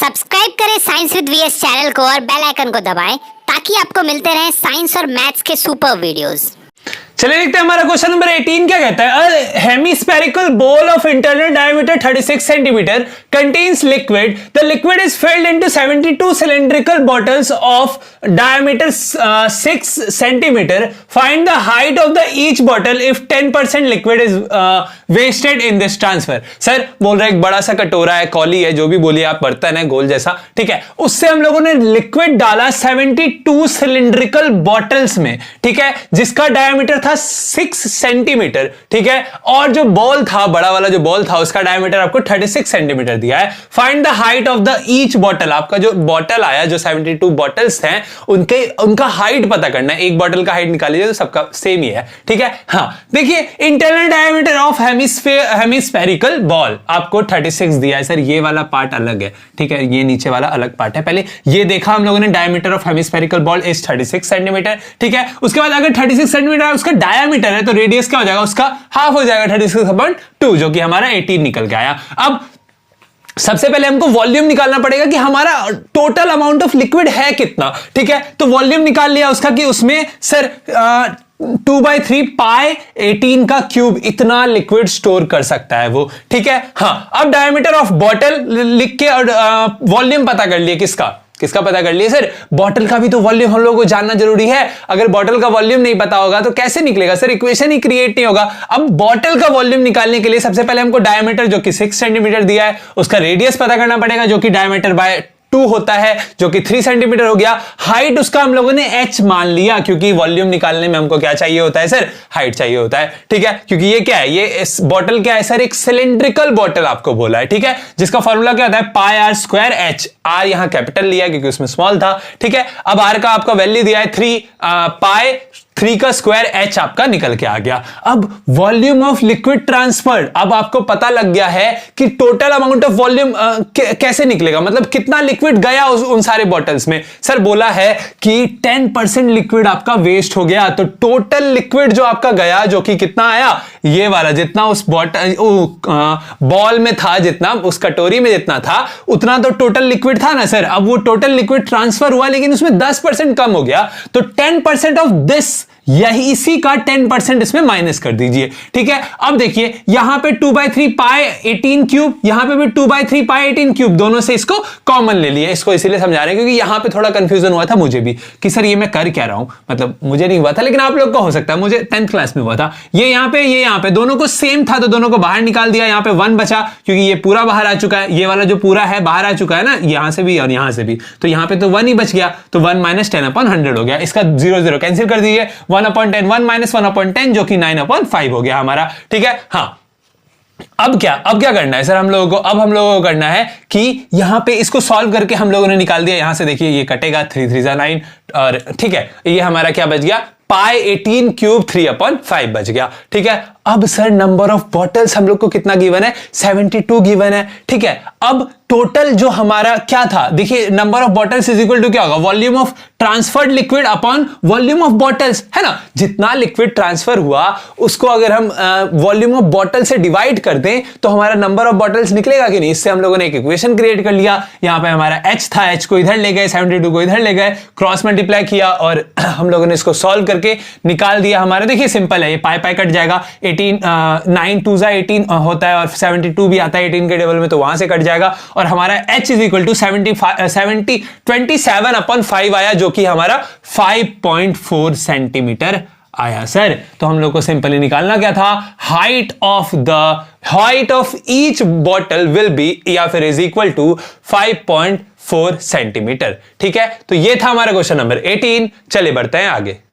Subscribe करें science with VS channel को और बेल आइकन को दबाएं ताकि आपको मिलते रहें साइंस और मैथ्स के सुपर वीडियोस। चलिए देखते हैं हमारा क्वेश्चन नंबर 18 क्या कहता है। Hemispherical bowl of internal diameter 36 centimetre contains liquid. The liquid is filled into 72 cylindrical bottles of diameter 6 centimetre. Find the height of the each bottle if 10% liquid is wasted in this transfer. Sir बोल रहे एक बड़ा सा कटोरा है, कॉली है, जो भी बोलिए आप, बर्तन है गोल जैसा, ठीक है, उससे हम लोगों ने लिक्विड डाला 72 सिलिंड्रिकल बॉटल्स में, ठीक है, जिसका डायमीटर था 6 सेंटीमीटर, ठीक है, और जो बॉल था, बड़ा वाला जो बॉल था, उसका डायमीटर आपको 36 सेंटीमीटर दिया है। Find the height of the each bottle. आपका जो बॉटल आया, जो 72 बॉटल्स हैं, उनका हाइट पता करना है। एक बॉटल का हाइट निकाल लीजिए तो सबका सेम ही है, ठीक है। हाँ देखिए, internal diameter of hemispherical ball आपको 36 दिया है। सर ये वाला पार्ट अलग है, ठीक है, ये नीचे वाला अलग पार्ट है। पहले ये देखा हम लोगों ने, diameter of hemispherical ball is 36 centimetre, ठीक है। उसके बाद अगर 36 सेंटीमीटर उसका डायमीटर है तो रेडियस क्या हो जाएगा, उसका हाफ हो जाएगा, 36/2, जो कि हमारा 18 निकल के आया। अब सबसे पहले हमको वॉल्यूम निकालना पड़ेगा कि हमारा टोटल अमाउंट ऑफ लिक्विड है कितना, ठीक है। तो वॉल्यूम निकाल लिया उसका कि उसमें सर 2/3 पाई 18 का क्यूब इतना लिक्विड स्टोर कर सकता है वो, ठीक है। हाँ, अब डायमीटर ऑफ बॉटल लिख के और वॉल्यूम पता कर लिए। किसका पता कर लिए सर? बॉटल का भी तो वॉल्यूम हम लोगों को जानना जरूरी है। अगर बॉटल का वॉल्यूम नहीं पता होगा तो कैसे निकलेगा सर? इक्वेशन ही क्रिएट नहीं होगा। अब बॉटल का वॉल्यूम निकालने के लिए सबसे पहले हमको डायमीटर जो कि 6 सेंटीमीटर दिया है, उसका रेडियस पता करना पड़ेगा, जो कि डायमीटर बाय 2 होता है, जो कि 3 सेंटीमीटर हो गया। हाइट उसका हम लोगों ने h मान लिया, क्योंकि वॉल्यूम निकालने में हमको क्या चाहिए होता है सर? हाइट चाहिए होता है, ठीक है। क्योंकि ये क्या है, ये इस बॉटल क्या है सर? एक सिलिंड्रिकल बॉटल आपको बोला है, ठीक है, जिसका फॉर्मूला क्या होता है? पाई आर स्क्वायर h। आर यहां कैपिटल लिया क्योंकि उसमें स्मॉल था, ठीक है। अब आर का आपका वैल्यू दिया है 3, पाई 3 का स्क्वायर h आपका निकल के आ गया। अब वॉल्यूम ऑफ लिक्विड ट्रांसफर्ड, अब आपको पता लग गया है कि टोटल अमाउंट ऑफ वॉल्यूम कैसे निकलेगा, मतलब कितना लिक्विड गया उन सारे बॉटल्स में। सर बोला है कि 10% लिक्विड आपका वेस्ट हो गया, तो टोटल लिक्विड जो आपका गया, जो कि कितना आया, ये वाला जितना उस बॉल में था, जितना उस कटोरी में जितना था, उतना तो टोटल लिक्विड था ना सर। अब वो टोटल लिक्विड ट्रांसफर हुआ, लेकिन उसमें 10% कम हो गया, तो 10% ऑफ दिस, यही इसी का 10% इसमें माइनस कर दीजिए, ठीक है। अब देखिए यहां पे 2/3 पाई 18 क्यूब, यहां पे भी 2/3 पाई 18 क्यूब, दोनों से इसको कॉमन ले लिए। इसको इसीलिए समझा रहे हैं क्योंकि यहां पे थोड़ा कंफ्यूजन हुआ था मुझे भी कि सर ये मैं कर क्या रहा हूं, मतलब मुझे नहीं हुआ था लेकिन आप लोग को हो सकता है, मुझे 10th क्लास में हुआ था। ये यहां पे, ये यहां पे, दोनों को सेम था तो दोनों को बाहर निकाल दिया। यहां पे 1 बचा क्योंकि ये पूरा बाहर आ चुका है, ये वाला जो पूरा है बाहर आ चुका है ना, यहां से भी और यहां से भी, तो यहां पे तो 1 ही बच गया, तो 1 - 10/100 हो गया। इसका 0 कैंसिल कर दीजिए, 1/10, 1 - 1/10, जो कि 9/5 हो गया हमारा, ठीक है। हाँ, अब क्या करना है सर हम लोगों को? अब हम लोगों को करना है कि यहां पे इसको सॉल्व करके हम लोगों ने निकाल दिया। यहां से देखिए ये कटेगा, 3 3 जा 9, और ठीक है, ये हमारा क्या बच गया? पाई 18 क्यूब 3/5 बच गया, ठीक है। अब सर नंबर ऑफ बॉटल्स हम लोग को कितना गिवन है? 72 गिवन है, ठीक है। अब टोटल जो हमारा क्या था, देखिए number of bottles is equal to क्या होगा? Volume of transferred liquid upon volume of bottles, है ना। जितना लिक्विड ट्रांसफर हुआ उसको अगर हम वॉल्यूम ऑफ बॉटल से डिवाइड कर दें तो हमारा नंबर ऑफ बॉटल्स निकलेगा कि नहीं। इससे हम लोगों ने एक इक्वेशन क्रिएट कर लिया। यहां पे हमारा h था, h को इधर ले गए, 72 को इधर ले गए, क्रॉस मल्टीप्लाई किया और हम लोगों ने इसको सॉल्व करके निकाल दिया हमारा। देखिए सिंपल है, ये पाई पाई कट जाएगा, 9 2 18 होता है और 72 भी आता है 18 के टेबल में, तो वहां से कट जाएगा और हमारा h इज इक्वल टू 27/5 आया, जो कि हमारा 5.4 सेंटीमीटर आया सर। तो हम लोग को सिंपली निकालना क्या था? Height of each bottle will be, या फिर इज इक्वल टू 5.4 सेंटीमीटर, ठीक है। तो ये था हमारा क्वेश्चन नंबर 18। चलिए बढ़ते हैं आगे।